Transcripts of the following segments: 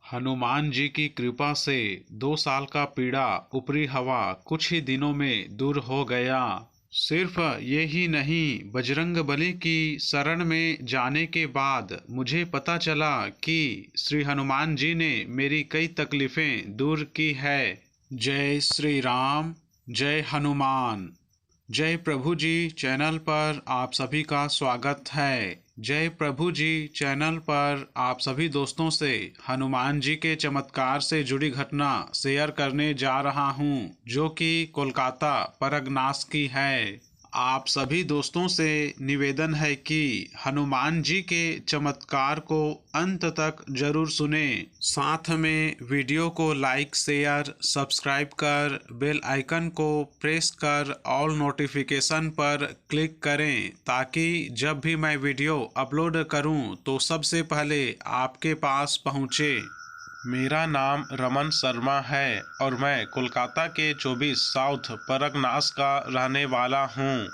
हनुमान जी की कृपा से 2 साल का पीड़ा ऊपरी हवा कुछ ही दिनों में दूर हो गया। सिर्फ ये ही नहीं, बजरंगबली की शरण में जाने के बाद मुझे पता चला कि श्री हनुमान जी ने मेरी कई तकलीफें दूर की है। जय श्री राम, जय हनुमान। जय प्रभु जी चैनल पर आप सभी का स्वागत है। जय प्रभु जी चैनल पर आप सभी दोस्तों से हनुमान जी के चमत्कार से जुड़ी घटना शेयर करने जा रहा हूं, जो कि कोलकाता परगनास की है। आप सभी दोस्तों से निवेदन है कि हनुमान जी के चमत्कार को अंत तक जरूर सुने। साथ में वीडियो को लाइक, शेयर, सब्सक्राइब कर बेल आइकन को प्रेस कर ऑल नोटिफिकेशन पर क्लिक करें, ताकि जब भी मैं वीडियो अपलोड करूं तो सबसे पहले आपके पास पहुंचे। मेरा नाम रमन शर्मा है और मैं कोलकाता के 24 साउथ परगनास का रहने वाला हूँ।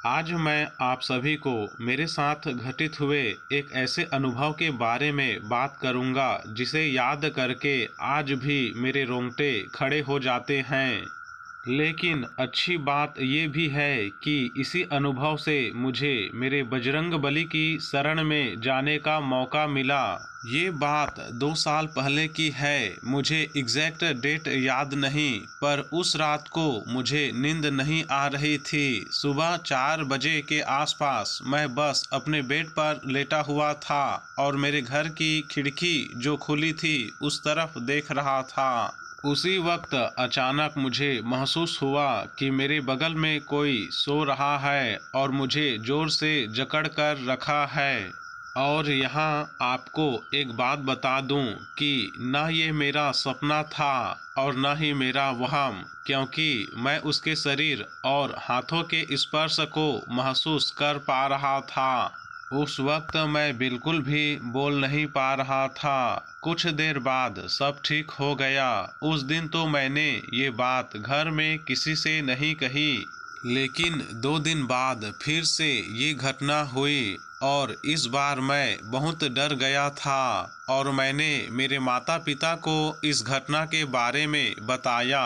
आज मैं आप सभी को मेरे साथ घटित हुए एक ऐसे अनुभव के बारे में बात करूँगा जिसे याद करके आज भी मेरे रोंगटे खड़े हो जाते हैं। लेकिन अच्छी बात ये भी है कि इसी अनुभव से मुझे मेरे बजरंगबली की शरण में जाने का मौका मिला। ये बात 2 साल पहले की है। मुझे एग्जैक्ट डेट याद नहीं, पर उस रात को मुझे नींद नहीं आ रही थी। सुबह 4 बजे के आसपास मैं बस अपने बेड पर लेटा हुआ था और मेरे घर की खिड़की जो खुली थी उस तरफ देख रहा था। उसी वक्त अचानक मुझे महसूस हुआ कि मेरे बगल में कोई सो रहा है और मुझे जोर से जकड़ कर रखा है। और यहाँ आपको एक बात बता दूं कि न ये मेरा सपना था और न ही मेरा वहम, क्योंकि मैं उसके शरीर और हाथों के स्पर्श को महसूस कर पा रहा था। उस वक्त मैं बिल्कुल भी बोल नहीं पा रहा था। कुछ देर बाद सब ठीक हो गया। उस दिन तो मैंने ये बात घर में किसी से नहीं कही, लेकिन 2 दिन बाद फिर से ये घटना हुई और इस बार मैं बहुत डर गया था और मैंने मेरे माता पिता को इस घटना के बारे में बताया।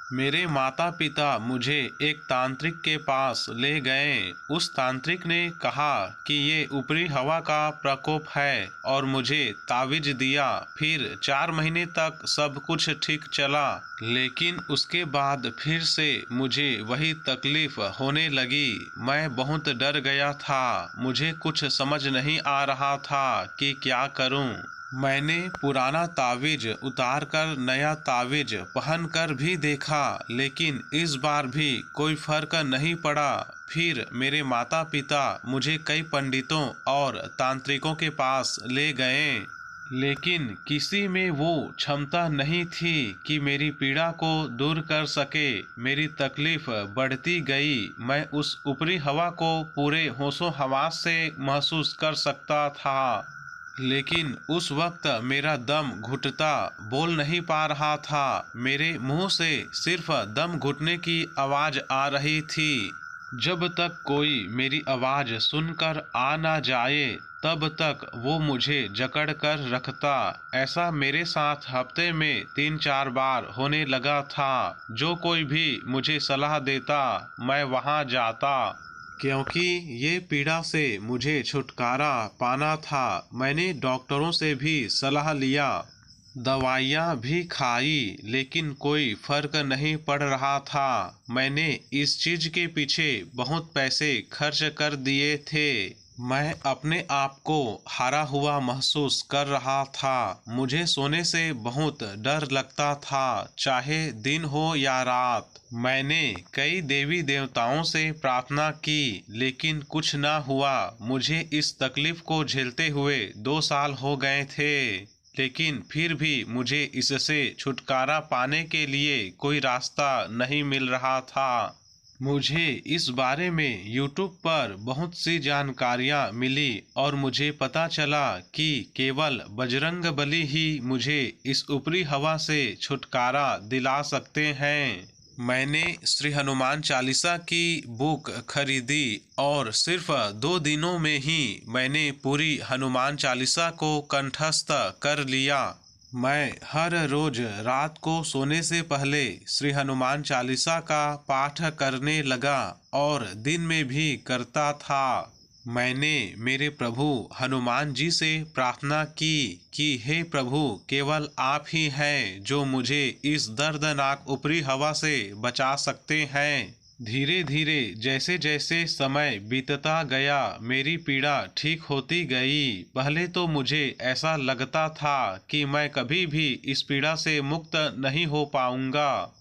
मेरे माता पिता मुझे एक तांत्रिक के पास ले गए। उस तांत्रिक ने कहा कि ये ऊपरी हवा का प्रकोप है और मुझे तावीज दिया। फिर 4 महीने तक सब कुछ ठीक चला, लेकिन उसके बाद फिर से मुझे वही तकलीफ होने लगी। मैं बहुत डर गया था। मुझे कुछ समझ नहीं आ रहा था कि क्या करूं। मैंने पुराना तावीज उतार कर नया तावीज पहन कर भी देखा, लेकिन इस बार भी कोई फर्क नहीं पड़ा। फिर मेरे माता पिता मुझे कई पंडितों और तांत्रिकों के पास ले गए, लेकिन किसी में वो क्षमता नहीं थी कि मेरी पीड़ा को दूर कर सके। मेरी तकलीफ बढ़ती गई। मैं उस ऊपरी हवा को पूरे होशो हवास से महसूस कर सकता था, लेकिन उस वक्त मेरा दम घुटता, बोल नहीं पा रहा था। मेरे मुंह से सिर्फ दम घुटने की आवाज आ रही थी। जब तक कोई मेरी आवाज सुनकर आ ना जाए तब तक वो मुझे जकड़ कर रखता। ऐसा मेरे साथ हफ्ते में 3-4 बार होने लगा था। जो कोई भी मुझे सलाह देता मैं वहां जाता, क्योंकि ये पीड़ा से मुझे छुटकारा पाना था। मैंने डॉक्टरों से भी सलाह लिया, दवाइयाँ भी खाई, लेकिन कोई फर्क नहीं पड़ रहा था। मैंने इस चीज के पीछे बहुत पैसे खर्च कर दिए थे। मैं अपने आप को हारा हुआ महसूस कर रहा था। मुझे सोने से बहुत डर लगता था, चाहे दिन हो या रात। मैंने कई देवी देवताओं से प्रार्थना की, लेकिन कुछ न हुआ। मुझे इस तकलीफ को झेलते हुए 2 साल हो गए थे, लेकिन फिर भी मुझे इससे छुटकारा पाने के लिए कोई रास्ता नहीं मिल रहा था। मुझे इस बारे में YouTube पर बहुत सी जानकारियाँ मिली और मुझे पता चला कि केवल बजरंगबली ही मुझे इस ऊपरी हवा से छुटकारा दिला सकते हैं। मैंने श्री हनुमान चालीसा की बुक खरीदी और सिर्फ 2 दिनों में ही मैंने पूरी हनुमान चालीसा को कंठस्थ कर लिया। मैं हर रोज रात को सोने से पहले श्री हनुमान चालीसा का पाठ करने लगा और दिन में भी करता था। मैंने मेरे प्रभु हनुमान जी से प्रार्थना की कि हे प्रभु, केवल आप ही हैं जो मुझे इस दर्दनाक ऊपरी हवा से बचा सकते हैं। धीरे धीरे जैसे जैसे समय बीतता गया मेरी पीड़ा ठीक होती गई। पहले तो मुझे ऐसा लगता था कि मैं कभी भी इस पीड़ा से मुक्त नहीं हो पाऊंगा,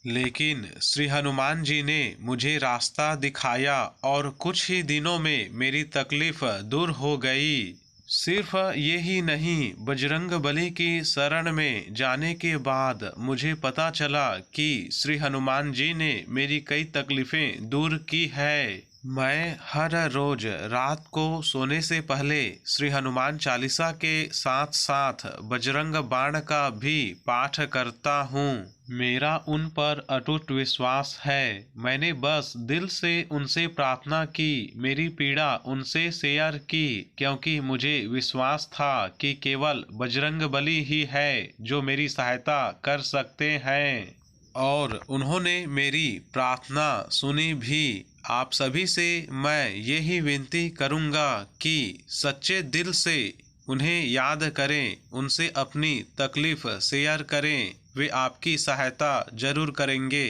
लेकिन श्री हनुमान जी ने मुझे रास्ता दिखाया और कुछ ही दिनों में मेरी तकलीफ दूर हो गई। सिर्फ यही नहीं, बजरंगबली की शरण में जाने के बाद मुझे पता चला कि श्री हनुमान जी ने मेरी कई तकलीफें दूर की है। मैं हर रोज रात को सोने से पहले श्री हनुमान चालीसा के साथ साथ बजरंग बाण का भी पाठ करता हूँ। मेरा उन पर अटूट विश्वास है। मैंने बस दिल से उनसे प्रार्थना की, मेरी पीड़ा उनसे शेयर की, क्योंकि मुझे विश्वास था कि केवल बजरंगबली ही है जो मेरी सहायता कर सकते हैं। और उन्होंने मेरी प्रार्थना सुनी भी। आप सभी से मैं यही विनती करूंगा कि सच्चे दिल से उन्हें याद करें, उनसे अपनी तकलीफ शेयर करें, वे आपकी सहायता जरूर करेंगे।